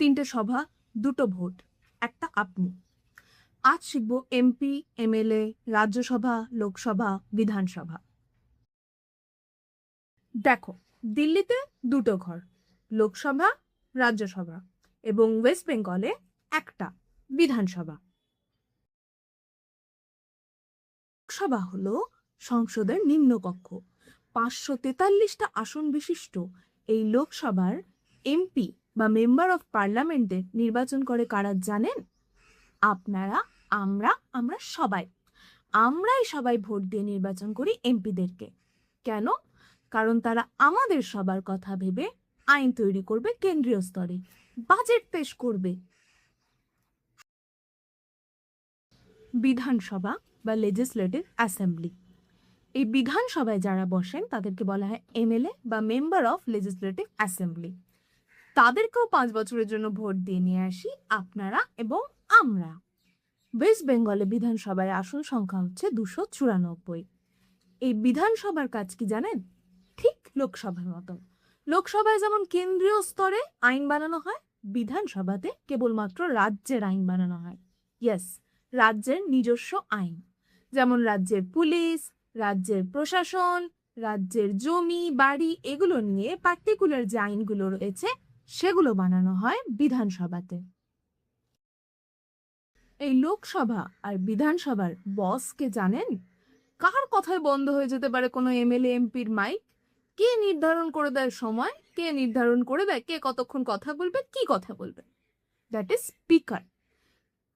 তিনটে সভা, দুটো ভোট, একটা আপনি। আজ শিখব এমপি, এমএলএ, রাজ্যসভা, লোকসভা, বিধানসভা। দেখো, দিল্লিতে দুটো ঘর, লোকসভা, রাজ্যসভা, এবং ওয়েস্ট বেঙ্গলে একটা, বিধানসভা। লোকসভা হলো সংসদের নিম্নকক্ষ। 543টা আসন বিশিষ্ট এই লোকসভার এমপি বা মেম্বার অফ পার্লামেন্টের নির্বাচন করে কারা জানেন? আপনারা, আমরা সবাই। আমরাই সবাই ভোট দিয়ে নির্বাচন করি এমপিদেরকে। কেন? কারণ তারা আমাদের সবার কথা ভেবে আইন তৈরি করবে কেন্দ্রীয় স্তরে, বাজেট পেশ করবে। বিধানসভা বা লেজিসলেটিভ অ্যাসেম্বলি, এই বিধানসভায় যারা বসেন তাদেরকে বলা হয় এমএলএ বা মেম্বার অফ লেজিসলেটিভ অ্যাসেম্বলি। তাদেরকেও 5 বছরের জন্য ভোট দিয়ে নিয়ে আসি আপনারা এবং আমরা। ওয়েস্ট বেঙ্গলে বিধানসভায় আসন সংখ্যা হচ্ছে 294। এই বিধানসভার কাজ কি জানেন? ঠিক লোকসভার মতন। লোকসভায় যেমন কেন্দ্রীয় স্তরে আইন বানানো হয়, বিধানসভাতে কেবলমাত্র রাজ্যের আইন বানানো হয়। ইয়েস, রাজ্যের নিজস্ব আইন। যেমন রাজ্যের পুলিশ, রাজ্যের প্রশাসন, রাজ্যের জমি বাড়ি, এগুলো নিয়ে পার্টিকুলার যে আইনগুলো রয়েছে সেগুলো বানানো হয় বিধানসভাতে। এই লোকসভা আর বিধানসভার বসকে জানেন? কার কথায় বন্ধ হয়ে যেতে পারে কোনো এমএলএ এমপির মাইক? কে নির্ধারণ করে দেয় সময়? কে নির্ধারণ করে দেয় কে কতক্ষণ কথা বলবে, কি কথা বলবে? That is speaker.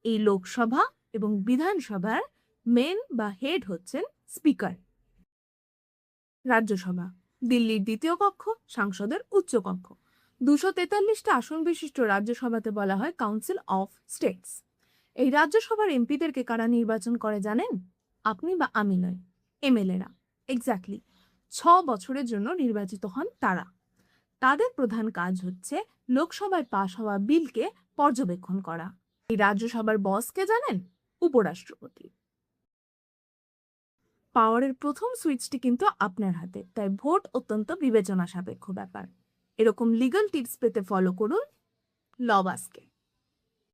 এই লোকসভা এবং বিধানসভার মেন বা হেড হচ্ছেন স্পিকার। রাজ্যসভা, দিল্লির দ্বিতীয় কক্ষ, সাংসদের উচ্চ কক্ষ। 243টা আসন বিশিষ্ট রাজ্যসভাতে বলা হয় কাউন্সিল অফ স্টেটস। এই রাজ্যসভার এমপিদেরকে কারা নির্বাচন করে জানেন? আপনি বা আমি নয়, এমএলএরা। এক্স্যাক্টলি 6 বছরের জন্য নির্বাচিত হন তারা। তাদের প্রধান কাজ হচ্ছে লোকসভায় পাশ হওয়া বিলকে পর্যবেক্ষণ করা। এই রাজ্যসভার বসকে জানেন? উপরাষ্ট্রপতি। পাওয়ারের প্রথম সুইচটি কিন্তু আপনার হাতে, তাই ভোট অত্যন্ত বিবেচনা সাপেক্ষ ব্যাপার। এরকম লিগ্যাল টিপস পেতে ফলো করুন লবাসকে।